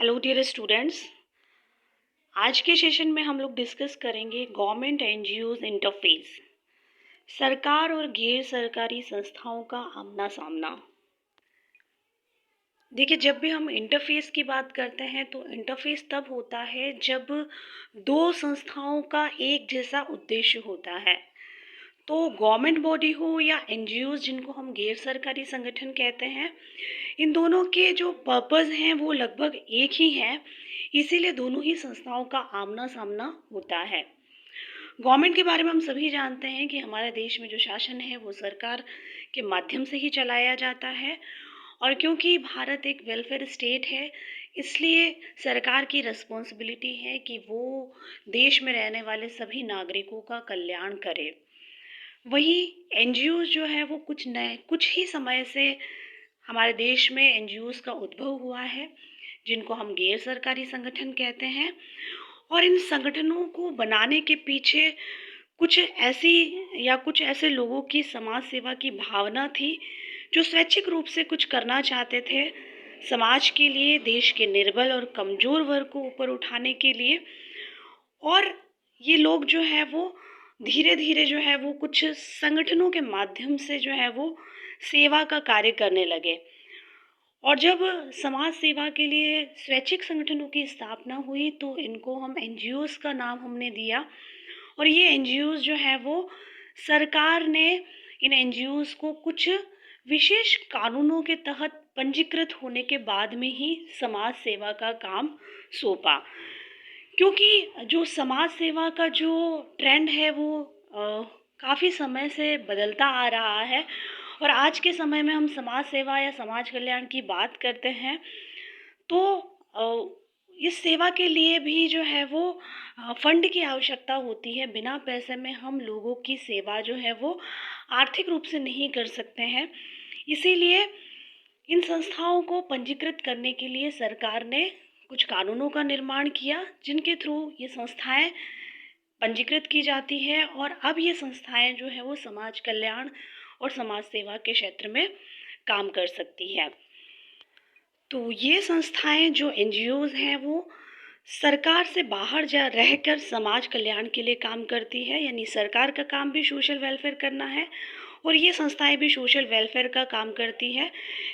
Hello dear students. आज के session में हम लोग डिस्कस करेंगे गवर्नमेंट एनजीओज इंटरफेस, सरकार और गैर सरकारी संस्थाओं का आमना सामना। देखिए, जब भी हम इंटरफेस की बात करते हैं तो इंटरफेस तब होता है जब दो संस्थाओं का एक जैसा उद्देश्य होता है। तो गवर्नमेंट बॉडी हो या एनजीओज जिनको हम गैर सरकारी संगठन कहते हैं, इन दोनों के जो पर्पस हैं वो लगभग एक ही हैं। इसीलिए दोनों ही संस्थाओं का आमना सामना होता है। गवर्नमेंट के बारे में हम सभी जानते हैं कि हमारे देश में जो शासन है वो सरकार के माध्यम से ही चलाया जाता है, और क्योंकि भारत एक वेलफेयर स्टेट है इसलिए सरकार की रिस्पॉन्सिबिलिटी है कि वो देश में रहने वाले सभी नागरिकों का कल्याण करे। वहीं एनजीओ जो है वो कुछ ही समय से हमारे देश में एनजीओज का उद्भव हुआ है, जिनको हम गैर सरकारी संगठन कहते हैं। और इन संगठनों को बनाने के पीछे कुछ ऐसे लोगों की समाज सेवा की भावना थी, जो स्वैच्छिक रूप से कुछ करना चाहते थे समाज के लिए, देश के निर्बल और कमज़ोर वर्ग को ऊपर उठाने के लिए। और ये लोग जो है वो धीरे धीरे जो है वो कुछ संगठनों के माध्यम से जो है वो सेवा का कार्य करने लगे। और जब समाज सेवा के लिए स्वैच्छिक संगठनों की स्थापना हुई तो इनको हम एनजीओज का नाम हमने दिया। और ये एनजीओज जो है वो सरकार ने इन एनजीओज को कुछ विशेष कानूनों के तहत पंजीकृत होने के बाद में ही समाज सेवा का काम सौंपा। क्योंकि जो समाज सेवा का जो ट्रेंड है वो काफ़ी समय से बदलता आ रहा है, और आज के समय में हम समाज सेवा या समाज कल्याण की बात करते हैं तो इस सेवा के लिए भी जो है वो फंड की आवश्यकता होती है। बिना पैसे में हम लोगों की सेवा जो है वो आर्थिक रूप से नहीं कर सकते हैं। इसीलिए इन संस्थाओं को पंजीकृत करने के लिए सरकार ने कुछ कानूनों का निर्माण किया, जिनके थ्रू ये संस्थाएं पंजीकृत की जाती है। और अब ये संस्थाएं जो है वो समाज कल्याण और समाज सेवा के क्षेत्र में काम कर सकती है। तो ये संस्थाएं जो एनजीओज हैं वो सरकार से बाहर रहकर समाज कल्याण के लिए काम करती है। यानी सरकार का काम भी सोशल वेलफेयर करना है और ये संस्थाएं भी सोशल वेलफेयर का काम करती है।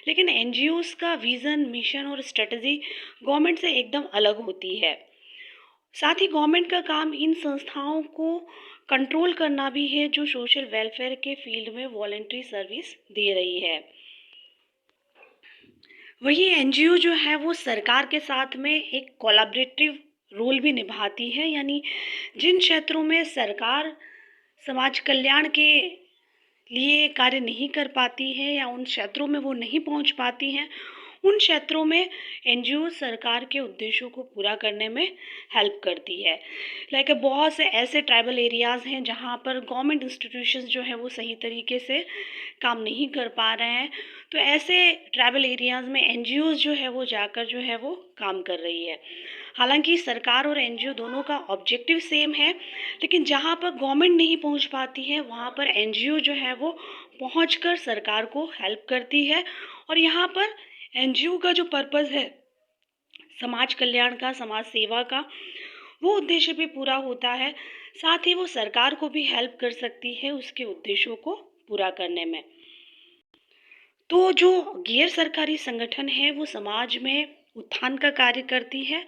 लेकिन एनजीओज का विज़न, मिशन और स्ट्रेटजी गवर्नमेंट से एकदम अलग होती है। साथ ही गवर्नमेंट का काम इन संस्थाओं को कंट्रोल करना भी है जो सोशल वेलफेयर के फील्ड में वॉलंटरी सर्विस दे रही है। वही एनजीओ जो है वो सरकार के साथ में एक कोलैबोरेटिव रोल भी निभाती है। यानी जिन क्षेत्रों में सरकार समाज कल्याण के लिए कार्य नहीं कर पाती है या उन क्षेत्रों में वो नहीं पहुंच पाती हैं, उन क्षेत्रों में एनजीओ सरकार के उद्देश्यों को पूरा करने में हेल्प करती है। लाइक बहुत से ऐसे ट्राइबल एरियाज़ हैं जहाँ पर गवर्नमेंट इंस्टीट्यूशंस जो है वो सही तरीके से काम नहीं कर पा रहे हैं, तो ऐसे ट्राइबल एरियाज़ में एनजीओज जो है वो जाकर जो है वो काम कर रही है। हालांकि सरकार और एनजीओ दोनों का ऑब्जेक्टिव सेम है, लेकिन जहाँ पर गवर्नमेंट नहीं पहुँच पाती है वहाँ पर एनजीओ जो है वो पहुँचकर सरकार को हेल्प करती है। और यहाँ पर एनजीओ का जो पर्पस है समाज कल्याण का, समाज सेवा का, वो उद्देश्य भी पूरा होता है। साथ ही वो सरकार को भी हेल्प कर सकती है उसके उद्देश्यों को पूरा करने में। तो जो गैर सरकारी संगठन है वो समाज में उत्थान का कार्य करती है,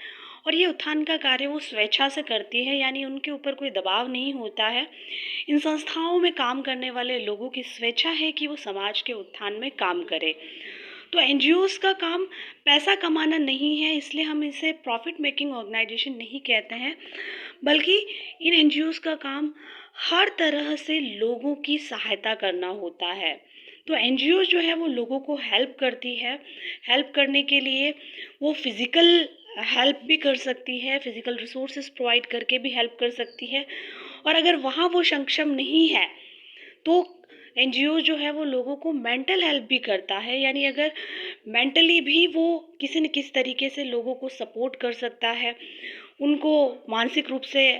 और ये उत्थान का कार्य वो स्वेच्छा से करती है। यानी उनके ऊपर कोई दबाव नहीं होता है। इन संस्थाओं में काम करने वाले लोगों की स्वेच्छा है कि वो समाज के उत्थान में काम करें। तो एनजीओज का काम पैसा कमाना नहीं है, इसलिए हम इसे प्रॉफिट मेकिंग ऑर्गेनाइजेशन नहीं कहते हैं, बल्कि इन एनजीओज का काम हर तरह से लोगों की सहायता करना होता है। तो एनजीओ जो है वो लोगों को हेल्प करती है। हेल्प करने के लिए वो फिज़िकल हेल्प भी कर सकती है, फिज़िकल रिसोर्सेज प्रोवाइड करके भी हेल्प कर सकती है। और अगर वहाँ वो सक्षम नहीं है तो एनजीओ जो है वो लोगों को मेंटल हेल्प भी करता है। यानी अगर मेंटली भी वो किसी न किसी तरीके से लोगों को सपोर्ट कर सकता है, उनको मानसिक रूप से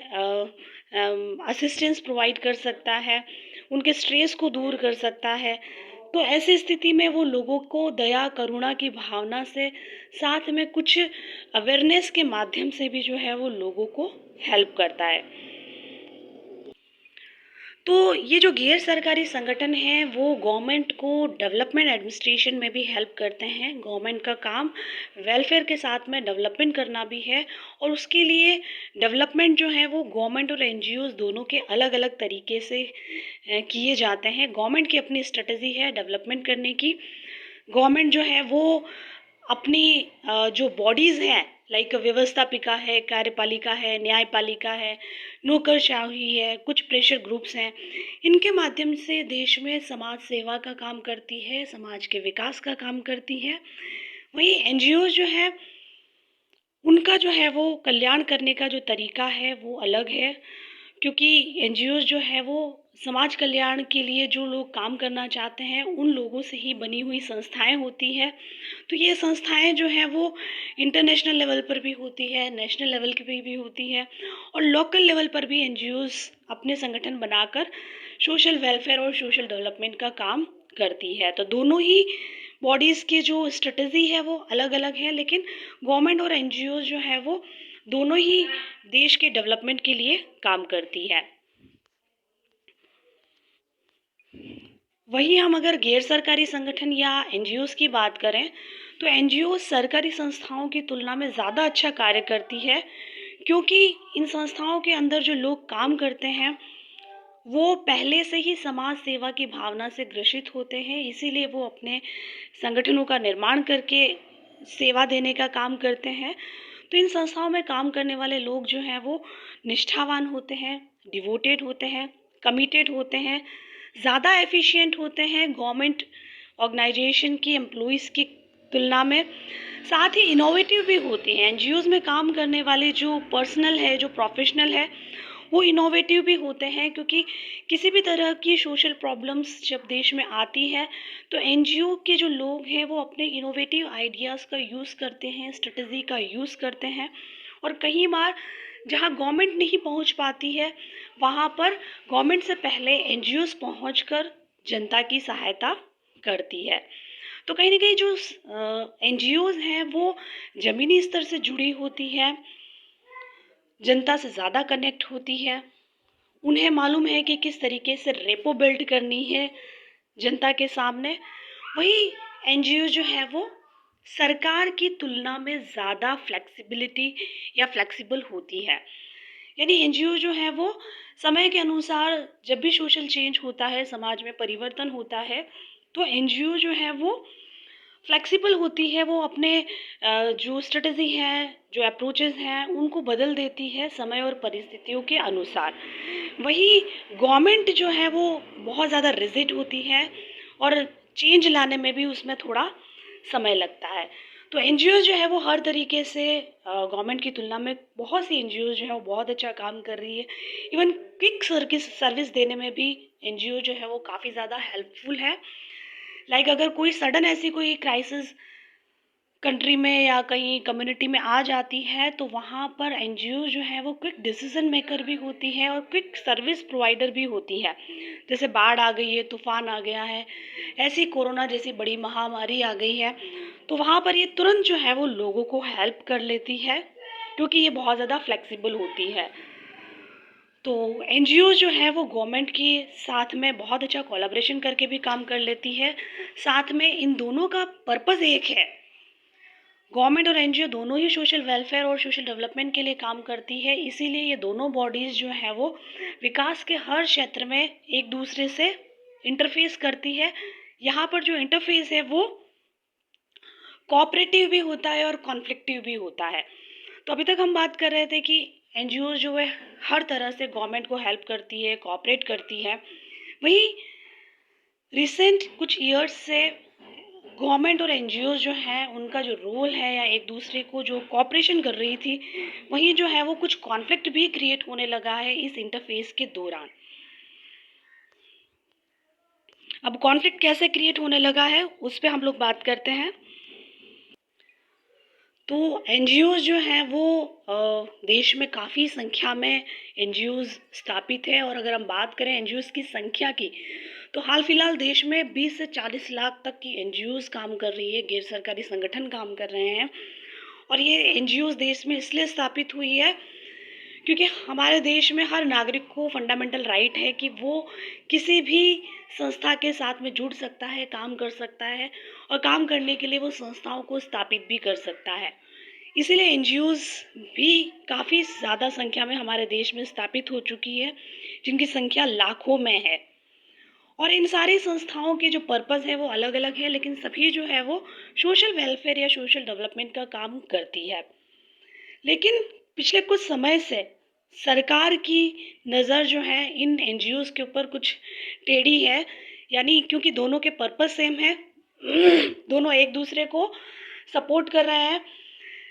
असिस्टेंस प्रोवाइड कर सकता है, उनके स्ट्रेस को दूर कर सकता है, तो ऐसी स्थिति में वो लोगों को दया करुणा की भावना से साथ में कुछ अवेयरनेस के माध्यम से भी जो है वो लोगों को हेल्प करता है। तो ये जो गैर सरकारी संगठन हैं वो गवर्नमेंट को डेवलपमेंट एडमिनिस्ट्रेशन में भी हेल्प करते हैं। गवर्नमेंट का काम वेलफेयर के साथ में डेवलपमेंट करना भी है और उसके लिए डेवलपमेंट जो है वो गवर्नमेंट और एनजीओज दोनों के अलग अलग तरीके से किए जाते हैं। गवर्नमेंट की अपनी स्ट्रेटजी है डेवलपमेंट करने की। गवर्नमेंट जो है वो अपनी जो बॉडीज़ हैं लाइक व्यवस्थापिका है, कार्यपालिका है, न्यायपालिका है, नौकरशाही है, कुछ प्रेशर ग्रुप्स हैं, इनके माध्यम से देश में समाज सेवा का काम करती है, समाज के विकास का काम करती है। वहीं एनजीओ जो है उनका जो है वो कल्याण करने का जो तरीका है वो अलग है, क्योंकि एनजीओ जो है वो समाज कल्याण के लिए जो लोग काम करना चाहते हैं उन लोगों से ही बनी हुई संस्थाएं होती हैं। तो ये संस्थाएं जो हैं वो इंटरनेशनल लेवल पर भी होती है, नेशनल लेवल की भी होती है और लोकल लेवल पर भी एनजीओज अपने संगठन बनाकर सोशल वेलफेयर और सोशल डेवलपमेंट का काम करती है। तो दोनों ही बॉडीज़ की जो स्ट्रेटजी है वो अलग अलग है, लेकिन गवर्नमेंट और एनजीओ जो है वो दोनों ही देश के डेवलपमेंट के लिए काम करती है। वहीं हम अगर गैर सरकारी संगठन या एनजीओज की बात करें तो एनजीओ सरकारी संस्थाओं की तुलना में ज़्यादा अच्छा कार्य करती है, क्योंकि इन संस्थाओं के अंदर जो लोग काम करते हैं वो पहले से ही समाज सेवा की भावना से ग्रसित होते हैं, इसीलिए वो अपने संगठनों का निर्माण करके सेवा देने का काम करते हैं। तो इन संस्थाओं में काम करने वाले लोग जो हैं वो निष्ठावान होते हैं, डिवोटेड होते हैं, कमिटेड होते हैं, ज़्यादा एफिशिएंट होते हैं गवर्नमेंट ऑर्गेनाइजेशन की एम्प्लॉइज़ की तुलना में। साथ ही इनोवेटिव भी होते हैं। एनजीओज़ में काम करने वाले जो पर्सनल है, जो प्रोफेशनल है, वो इनोवेटिव भी होते हैं, क्योंकि किसी भी तरह की सोशल प्रॉब्लम्स जब देश में आती है तो एनजीओ के जो लोग हैं वो अपने इनोवेटिव आइडियाज़ का यूज़ करते हैं, स्ट्रेटजी का यूज़ करते हैं और कई बार जहाँ गवर्नमेंट नहीं पहुँच पाती है वहाँ पर गवर्नमेंट से पहले एनजीओज़ पहुँचकर जनता की सहायता करती है। तो कहीं ना कहीं जो एनजीओज़ हैं वो ज़मीनी स्तर से जुड़ी होती है, जनता से ज़्यादा कनेक्ट होती है। उन्हें मालूम है कि किस तरीके से रेपो बिल्ड करनी है जनता के सामने। वही एनजीओ जो है वो सरकार की तुलना में ज़्यादा फ्लेक्सिबिलिटी या फ्लेक्सिबल होती है। यानी एनजीओ जो है वो समय के अनुसार जब भी सोशल चेंज होता है, समाज में परिवर्तन होता है, तो एनजीओ जो है वो फ्लेक्सिबल होती है। वो अपने जो स्ट्रेटजी है, जो अप्रोचेस हैं, उनको बदल देती है समय और परिस्थितियों के अनुसार। वही गवर्नमेंट जो है वो बहुत ज़्यादा रिजिड होती है और चेंज लाने में भी उसमें थोड़ा समय लगता है। तो एनजीओ जो है वो हर तरीके से गवर्नमेंट की तुलना में बहुत सी एनजीओ जो है वो बहुत अच्छा काम कर रही है। इवन क्विक सर्विस देने में भी एनजीओ जो है वो काफ़ी ज़्यादा हेल्पफुल है। लाइक अगर कोई सडन ऐसी कोई क्राइसिस कंट्री में या कहीं कम्युनिटी में आ जाती है तो वहाँ पर एनजीओ जो है वो क्विक डिसीजन मेकर भी होती है और क्विक सर्विस प्रोवाइडर भी होती है। जैसे बाढ़ आ गई है, तूफान आ गया है, ऐसी कोरोना जैसी बड़ी महामारी आ गई है, तो वहाँ पर ये तुरंत जो है वो लोगों को हेल्प कर लेती है, क्योंकि ये बहुत ज़्यादा फ्लेक्सिबल होती है। तो एनजीओ जो है वो गवर्नमेंट के साथ में बहुत अच्छा कोलैबोरेशन करके भी काम कर लेती है। साथ में इन दोनों का पर्पस एक है, गवर्नमेंट और एनजीओ दोनों ही सोशल वेलफेयर और सोशल डेवलपमेंट के लिए काम करती है। इसीलिए ये दोनों बॉडीज़ जो है वो विकास के हर क्षेत्र में एक दूसरे से इंटरफेस करती है। यहाँ पर जो इंटरफेस है वो कोऑपरेटिव भी होता है और कॉन्फ्लिक्टिव भी होता है। तो अभी तक हम बात कर रहे थे कि एनजीओ जो है हर तरह से गवर्नमेंट को हेल्प करती है, कोऑपरेट करती है। वहीं रिसेंट कुछ ईयर्स से गवर्नमेंट और एनजीओ जो हैं उनका जो रोल है या एक दूसरे को जो कोऑपरेशन कर रही थी, वहीं जो है वो कुछ कॉन्फ्लिक्ट भी क्रिएट होने लगा है इस इंटरफेस के दौरान। अब कॉन्फ्लिक्ट कैसे क्रिएट होने लगा है उस पे हम लोग बात करते हैं। तो एनजीओज़ जो हैं वो देश में काफ़ी संख्या में एनजीओज़ स्थापित है। और अगर हम बात करें एनजीओज़ की संख्या की, तो हाल फिलहाल देश में 20 से 40 लाख तक की एनजीओज़ काम कर रही है, गैर सरकारी संगठन काम कर रहे हैं। और ये एनजीओज़ देश में इसलिए स्थापित हुई है क्योंकि हमारे देश में हर नागरिक को फंडामेंटल राइट है कि वो किसी भी संस्था के साथ में जुड़ सकता है, काम कर सकता है, और काम करने के लिए वो संस्थाओं को स्थापित भी कर सकता है। इसीलिए एनजीओज़ भी काफ़ी ज़्यादा संख्या में हमारे देश में स्थापित हो चुकी है, जिनकी संख्या लाखों में है। और इन सारी संस्थाओं के जो पर्पस है वो अलग अलग है, लेकिन सभी जो है वो सोशल वेलफेयर या सोशल डेवलपमेंट का काम करती है। लेकिन पिछले कुछ समय से सरकार की नज़र जो है इन एनजीओज़ के ऊपर कुछ टेढ़ी है, यानी क्योंकि दोनों के पर्पस सेम है, दोनों एक दूसरे को सपोर्ट कर रहे हैं।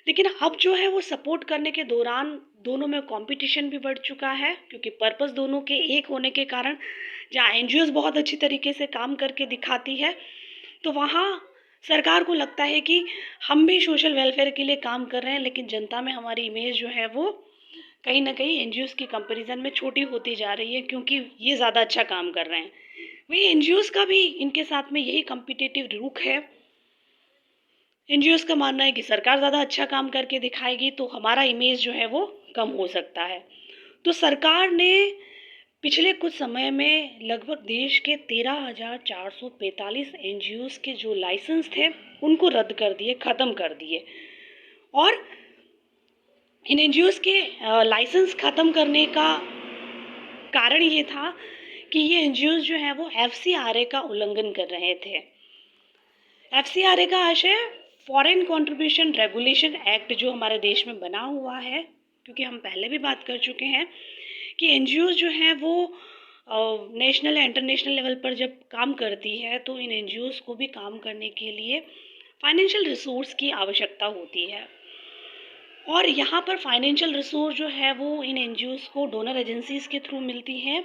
लेकिन अब जो है वो सपोर्ट करने के दौरान दोनों में कंपटीशन भी बढ़ चुका है, क्योंकि पर्पस दोनों के एक होने के कारण जहाँ एनजीओज़ बहुत अच्छी तरीके से काम करके दिखाती है, तो वहाँ सरकार को लगता है कि हम भी सोशल वेलफेयर के लिए काम कर रहे हैं, लेकिन जनता में हमारी इमेज जो है वो कहीं ना कहीं एनजीओज़ की कंपैरिजन में छोटी होती जा रही है, क्योंकि ये ज़्यादा अच्छा काम कर रहे हैं। वही एनजीओज़ का भी इनके साथ में यही कम्पिटिटिव रुख है। एनजीओज़ का मानना है कि सरकार ज़्यादा अच्छा काम करके दिखाएगी तो हमारा इमेज जो है वो कम हो सकता है। तो सरकार ने पिछले कुछ समय में लगभग देश के 13,445 एनजीओज़ के जो लाइसेंस थे उनको रद्द कर दिए, ख़त्म कर दिए। और इन एनजीओज़ के लाइसेंस ख़त्म करने का कारण ये था कि ये एनजीओज़ जो है वो एफसीआरए का उल्लंघन कर रहे थे। एफसीआरए का आशय फॉरेन कंट्रीब्यूशन रेगुलेशन एक्ट जो हमारे देश में बना हुआ है, क्योंकि हम पहले भी बात कर चुके हैं कि एनजीओ जो हैं वो नेशनल या इंटरनेशनल लेवल पर जब काम करती है तो इन एनजीओज़ को भी काम करने के लिए फाइनेंशियल रिसोर्स की आवश्यकता होती है। और यहाँ पर फाइनेंशियल रिसोर्स जो है वो इन एनजीओज़ को डोनर एजेंसीज़ के थ्रू मिलती हैं।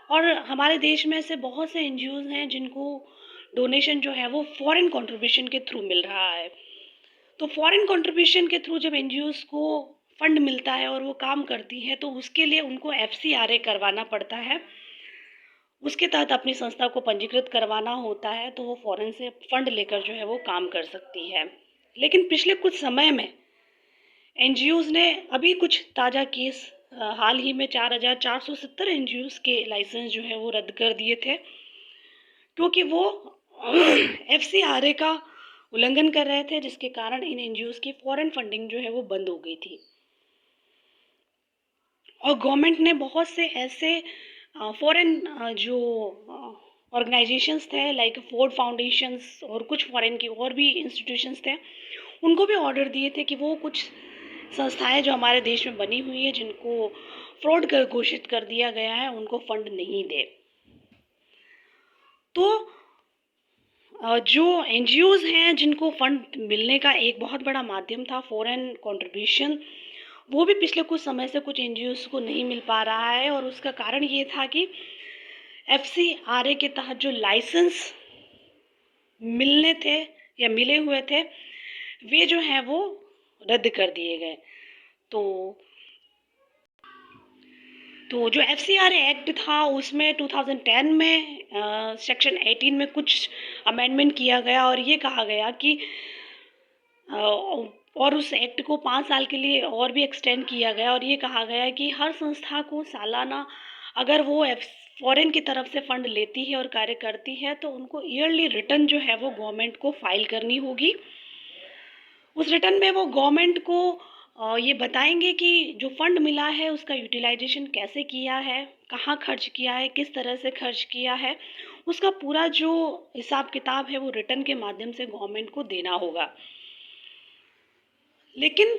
और हमारे देश में ऐसे बहुत से एनजीओज़ हैं जिनको डोनेशन जो है वो फॉरेन कंट्रीब्यूशन के थ्रू मिल रहा है। तो फॉरेन कंट्रीब्यूशन के थ्रू जब एनजीओज़ को फंड मिलता है और वो काम करती है तो उसके लिए उनको एफसीआरए करवाना पड़ता है। उसके तहत अपनी संस्था को पंजीकृत करवाना होता है, तो वो फॉरेन से फंड लेकर जो है वो काम कर सकती है। लेकिन पिछले कुछ समय में एनजीओज़ ने अभी कुछ ताज़ा केस हाल ही में 4,470 एनजीओज़ के लाइसेंस जो है वो रद्द कर दिए थे, क्योंकि वो एफसीआरए का उल्लंघन कर रहे थे, जिसके कारण इन एनजीओज़ की फॉरेन फंडिंग जो है वो बंद हो गई थी। और गवर्नमेंट ने बहुत से ऐसे फॉरेन जो ऑर्गेनाइजेशंस थे लाइक फोर्ड फाउंडेशंस और कुछ फॉरेन की और भी इंस्टीट्यूशंस थे, उनको भी ऑर्डर दिए थे कि वो कुछ संस्थाएं जो हमारे देश में बनी हुई है जिनको फ्रॉड कर घोषित कर दिया गया है उनको फंड नहीं दे। तो जो एनजीओज़ हैं जिनको फंड मिलने का एक बहुत बड़ा माध्यम था फॉरेन कंट्रीब्यूशन, वो भी पिछले कुछ समय से कुछ एनजीओज़ को नहीं मिल पा रहा है। और उसका कारण ये था कि एफसीआरए के तहत जो लाइसेंस मिलने थे या मिले हुए थे वे जो हैं वो रद्द कर दिए गए। तो जो एफसीआरए एक्ट था उसमें 2010 में सेक्शन 18 में कुछ अमेंडमेंट किया गया और ये कहा गया कि और उस एक्ट को 5 साल के लिए और भी एक्सटेंड किया गया और ये कहा गया कि हर संस्था को सालाना अगर वो फॉरेन की तरफ से फंड लेती है और कार्य करती है तो उनको ईयरली रिटर्न जो है वो गवर्नमेंट को फाइल करनी होगी। उस रिटर्न में वो गवर्नमेंट को ये बताएंगे कि जो फंड मिला है उसका यूटिलाइजेशन कैसे किया है, कहाँ खर्च किया है, किस तरह से खर्च किया है, उसका पूरा जो हिसाब किताब है वो रिटर्न के माध्यम से गवर्नमेंट को देना होगा। लेकिन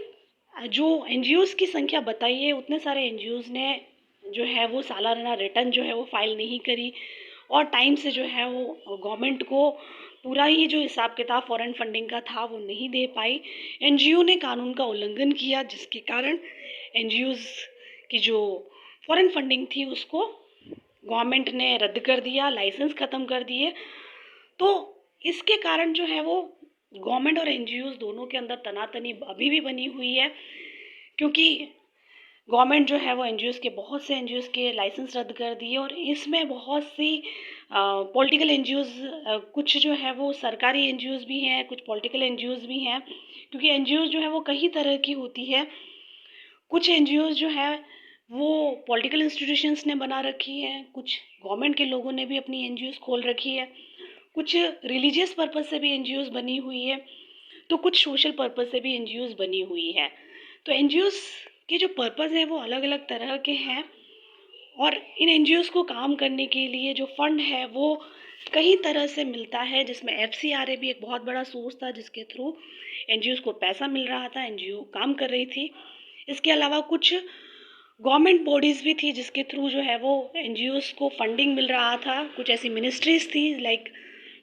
जो एनजीओज़ की संख्या बताई है उतने सारे एनजीओज़ ने जो है वो सालाना रिटर्न जो है वो फाइल नहीं करी और टाइम से जो है वो गवर्नमेंट को पूरा ही जो हिसाब किताब फॉरेन फंडिंग का था वो नहीं दे पाई। एनजीओ ने कानून का उल्लंघन किया जिसके कारण एनजीओज़ की जो फॉरेन फंडिंग थी उसको गवर्नमेंट ने रद्द कर दिया, लाइसेंस ख़त्म कर दिए। तो इसके कारण जो है वो गवर्नमेंट और एनजीओज़ दोनों के अंदर तनातनी अभी भी बनी हुई है, क्योंकि गवर्नमेंट जो है वो बहुत से एनजीओज़ के लाइसेंस रद्द कर दिए और इसमें बहुत सी पॉलिटिकल एनजीओज़, कुछ जो है वो सरकारी एनजीओज़ भी हैं, कुछ पॉलिटिकल एनजीओज़ भी हैं, क्योंकि एनजीओज़ जो है वो कई तरह की होती है। कुछ एनजीओज़ जो है वो पॉलिटिकल इंस्टीट्यूशंस ने बना रखी हैं, कुछ गवर्नमेंट के लोगों ने भी अपनी एनजीओज़ खोल रखी है, कुछ रिलीजियस पर्पस से भी एनजीओज़ बनी हुई है, तो कुछ सोशल पर्पस से भी एनजीओज़ बनी हुई है। तो एनजीओज़ के जो पर्पस है वो अलग अलग तरह के हैं और इन एनजीओज़ को काम करने के लिए जो फंड है वो कई तरह से मिलता है, जिसमें एफसीआरए भी एक बहुत बड़ा सोर्स था जिसके थ्रू एनजीओज़ को पैसा मिल रहा था, एनजीओ काम कर रही थी। इसके अलावा कुछ गवर्नमेंट बॉडीज़ भी थी जिसके थ्रू जो है वो एनजीओज़ को फंडिंग मिल रहा था। कुछ ऐसी मिनिस्ट्रीज़ थी like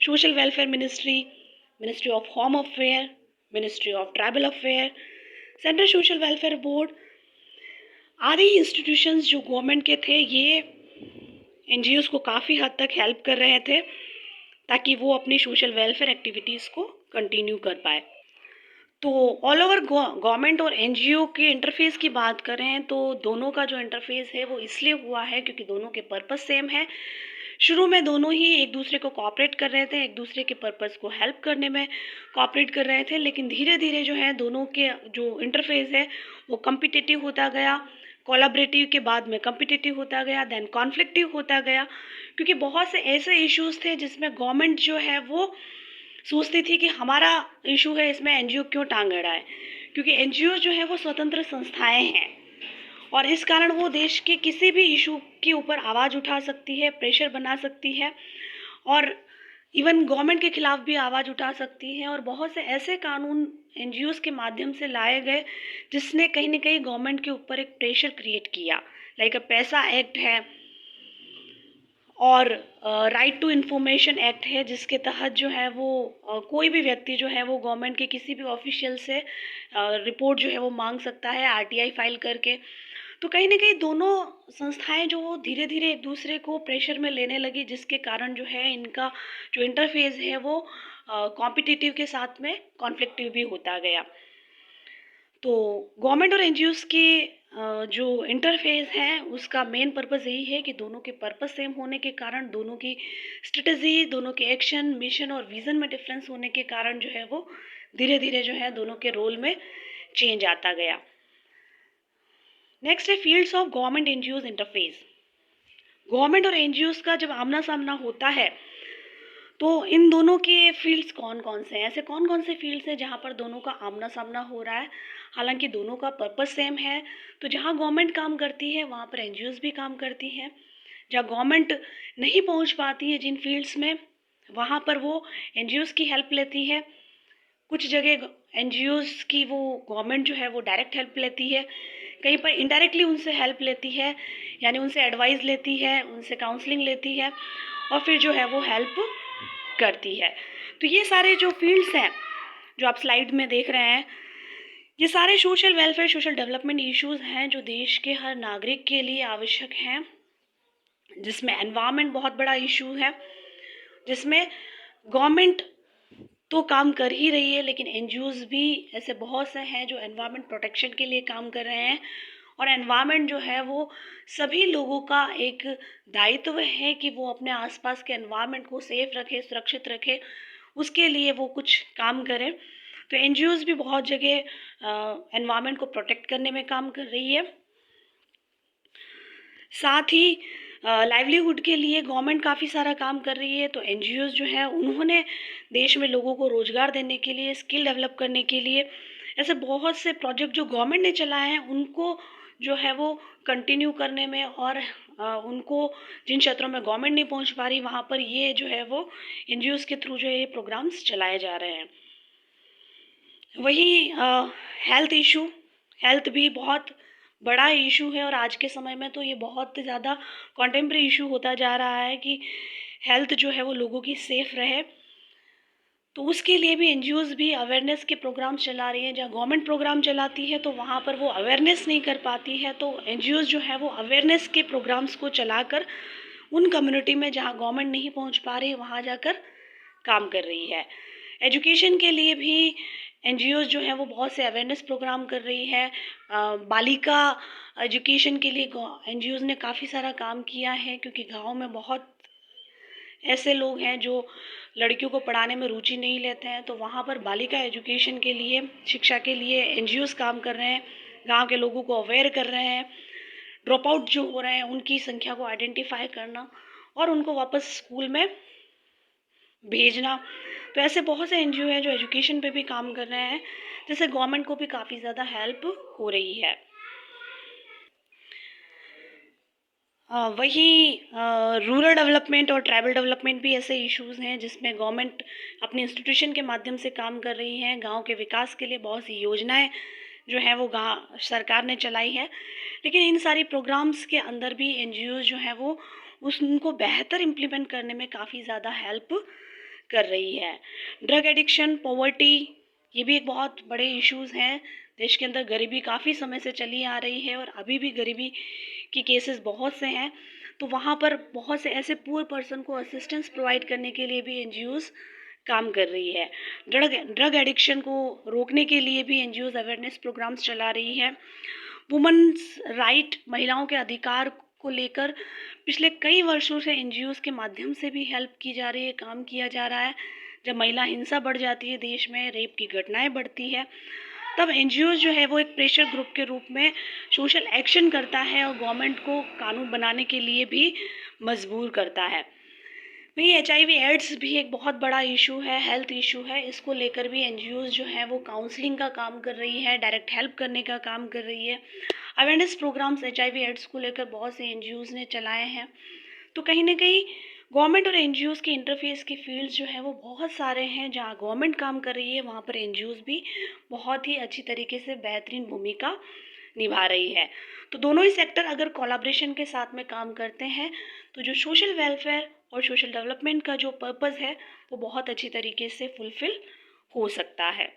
social welfare ministry, ministry of home affair, ministry of tribal affair, central social welfare board आदि इंस्टीट्यूशंस जो गवर्नमेंट के थे, ये एनजीओज़ को काफ़ी हद तक हेल्प कर रहे थे ताकि वो अपनी सोशल वेलफेयर एक्टिविटीज़ को कंटिन्यू कर पाए। तो ऑल ओवर गवर्नमेंट और एनजीओ के इंटरफेस की बात करें तो दोनों का जो इंटरफेस है वो इसलिए हुआ है क्योंकि दोनों के पर्पस सेम है। शुरू में दोनों ही एक दूसरे को कोऑपरेट कर रहे थे, एक दूसरे के पर्पस को हेल्प करने में कोऑपरेट कर रहे थे, लेकिन धीरे धीरे जो है दोनों के जो इंटरफेस है वो कम्पिटिटिव होता गया, कोलैबोरेटिव के बाद में कम्पिटिटिव होता गया, देन कॉन्फ्लिक्टिव होता गया, क्योंकि बहुत से ऐसे इश्यूज थे जिसमें गवर्नमेंट जो है वो सोचती थी कि हमारा इशू है इसमें एनजीओ क्यों टांग अड़ा है, क्योंकि एनजीओ जो है वो स्वतंत्र संस्थाएं हैं और इस कारण वो देश के किसी भी इशू के ऊपर आवाज़ उठा सकती है, प्रेशर बना सकती है और इवन गवर्नमेंट के खिलाफ भी आवाज़ उठा सकती है। और बहुत से ऐसे कानून एनजीओज़ के माध्यम से लाए गए जिसने कहीं ना कहीं गवर्नमेंट के ऊपर एक प्रेशर क्रिएट किया, लाइक पैसा एक्ट है और राइट टू इन्फॉर्मेशन एक्ट है, जिसके तहत जो है वो कोई भी व्यक्ति जो है वो गवर्नमेंट के किसी भी ऑफिशियल से रिपोर्ट जो है वो मांग सकता है आरटीआई फाइल करके। तो कहीं ना कहीं दोनों संस्थाएं जो धीरे धीरे एक दूसरे को प्रेशर में लेने लगी, जिसके कारण जो है इनका जो इंटरफेस है वो कॉम्पिटिटिव के साथ में कॉन्फ्लिक्टिव भी होता गया। तो गवर्नमेंट और एनजीओज़ की जो इंटरफेस है उसका मेन पर्पस यही है कि दोनों के पर्पस सेम होने के कारण, दोनों की स्ट्रेटजी, दोनों के एक्शन, मिशन और विज़न में डिफरेंस होने के कारण जो है वो धीरे धीरे जो है दोनों के रोल में चेंज आता गया। नेक्स्ट है fields of government NGOs interface. Government और एनजीओज़ का जब आमना सामना होता है तो इन दोनों के फील्ड्स कौन कौन से हैं, ऐसे कौन कौन से फील्ड्स हैं जहाँ पर दोनों का आमना सामना हो रहा है। हालांकि दोनों का पर्पस सेम है, तो जहाँ गवर्नमेंट काम करती है वहाँ पर एनजीओज़ भी काम करती हैं। जहाँ गवर्नमेंट नहीं पहुँच पाती है जिन फील्ड्स में, वहाँ पर वो एनजीओज़ की हेल्प लेती है। कुछ जगह एनजीओज़ की वो गवर्नमेंट जो है वो डायरेक्ट हेल्प लेती है, कहीं पर इनडायरेक्टली उनसे हेल्प लेती है, यानी उनसे एडवाइस लेती है, उनसे काउंसलिंग लेती है और फिर जो है वो हेल्प करती है। तो ये सारे जो फील्ड्स हैं जो आप स्लाइड में देख रहे हैं, ये सारे social welfare, social development issues हैं जो देश के हर नागरिक के लिए आवश्यक हैं, जिसमें एनवायरनमेंट बहुत बड़ा इशू है, जिसमें गवर्नमेंट तो काम कर ही रही है लेकिन एनजीओज़ भी ऐसे बहुत से हैं जो एनवायरनमेंट प्रोटेक्शन के लिए काम कर रहे हैं। और एनवायरनमेंट जो है वो सभी लोगों का एक दायित्व है कि वो अपने आसपास के एनवायरनमेंट को सेफ रखे, सुरक्षित रखे, उसके लिए वो कुछ काम करें। तो एनजीओज़ भी बहुत जगह एनवायरनमेंट को प्रोटेक्ट करने में काम कर रही है। साथ ही लाइवलीहुड के लिए गवर्नमेंट काफ़ी सारा काम कर रही है, तो एनजीओज़ जो है उन्होंने देश में लोगों को रोज़गार देने के लिए, स्किल डेवलप करने के लिए ऐसे बहुत से प्रोजेक्ट जो गवर्नमेंट ने चलाए हैं उनको जो है वो कंटिन्यू करने में और उनको जिन क्षेत्रों में गवर्नमेंट नहीं पहुंच पा रही वहाँ पर ये जो है वो एनजीओज़ के थ्रू जो है ये प्रोग्राम्स चलाए जा रहे हैं। वही हेल्थ इशू, हेल्थ भी बहुत बड़ा इशू है और आज के समय में तो ये बहुत ज़्यादा कॉन्टेम्प्रेरी इशू होता जा रहा है कि हेल्थ जो है वो लोगों की सेफ रहे। तो उसके लिए भी एनजीओज़ भी अवेयरनेस के प्रोग्राम्स चला रही हैं। जहाँ गवर्नमेंट प्रोग्राम चलाती है तो वहाँ पर वो अवेयरनेस नहीं कर पाती है, तो एनजीओज़ जो है वो अवेयरनेस के प्रोग्राम्स को चलाकर उन कम्युनिटी में जहाँ गवर्नमेंट नहीं पहुँच पा रही वहाँ जाकर काम कर रही है। एजुकेशन के लिए भी एनजीओज़ जो हैं वो बहुत से अवेयरनेस प्रोग्राम कर रही है। बालिका एजुकेशन के लिए एनजीओज़ ने काफ़ी सारा काम किया है, क्योंकि गाँव में बहुत ऐसे लोग हैं जो लड़कियों को पढ़ाने में रुचि नहीं लेते हैं, तो वहाँ पर बालिका एजुकेशन के लिए, शिक्षा के लिए एनजीओज़ काम कर रहे हैं, गाँव के लोगों को अवेयर कर रहे हैं। ड्रॉप आउट जो हो रहे हैं उनकी संख्या को आइडेंटिफाई करना और उनको वापस स्कूल में भेजना। तो ऐसे बहुत से एनजीओ हैं जो एजुकेशन पे भी काम कर रहे हैं, जिससे गवर्नमेंट को भी काफ़ी ज़्यादा हेल्प हो रही है। वहीं रूरल डेवलपमेंट और ट्राइबल डेवलपमेंट भी ऐसे इश्यूज़ हैं जिसमें गवर्नमेंट अपनी इंस्टीट्यूशन के माध्यम से काम कर रही है। गांव के विकास के लिए बहुत सी योजनाएं जो हैं वो गाँव सरकार ने चलाई है, लेकिन इन सारी प्रोग्राम्स के अंदर भी एनजीओ जो है वो उनको बेहतर इम्प्लीमेंट करने में काफ़ी ज़्यादा हेल्प कर रही है। ड्रग एडिक्शन, पॉवर्टी, ये भी एक बहुत बड़े इश्यूज़ हैं। देश के अंदर गरीबी काफ़ी समय से चली आ रही है और अभी भी गरीबी की केसेस बहुत से हैं, तो वहाँ पर बहुत से ऐसे पुअर पर्सन को असिस्टेंस प्रोवाइड करने के लिए भी एनजीओज़ काम कर रही है। ड्रग एडिक्शन को रोकने के लिए भी एनजीओज़ अवेयरनेस प्रोग्राम्स चला रही है। वुमेन्स राइट, महिलाओं के अधिकार को लेकर पिछले कई वर्षों से एनजीओज़ के माध्यम से भी हेल्प की जा रही है, काम किया जा रहा है। जब महिला हिंसा बढ़ जाती है, देश में रेप की घटनाएं बढ़ती है, तब एनजीओज़ जो है वो एक प्रेशर ग्रुप के रूप में सोशल एक्शन करता है और गवर्नमेंट को कानून बनाने के लिए भी मजबूर करता है। वही एचआईवी एड्स भी एक बहुत बड़ा इशू है, हेल्थ इशू है। इसको लेकर भी एनजीओज़ जो है वो काउंसलिंग का काम कर रही है, डायरेक्ट हेल्प करने का काम कर रही है। अवेयरनेस प्रोग्राम्स एचआईवी एड्स को लेकर बहुत से एनजीओज़ ने चलाए हैं। तो कहीं ना कहीं गवर्नमेंट और एनजीओज़ के इंटरफेस के फील्ड्स जो है वो बहुत सारे हैं। जहाँ गवर्नमेंट काम कर रही है वहाँ पर एनजीओज़ भी बहुत ही अच्छी तरीके से बेहतरीन भूमिका निभा रही है। तो दोनों ही सेक्टर अगर कोलैबोरेशन के साथ में काम करते हैं, तो जो सोशल वेलफेयर और सोशल डेवलपमेंट का जो पर्पस है वो बहुत अच्छी तरीके से फुलफिल हो सकता है।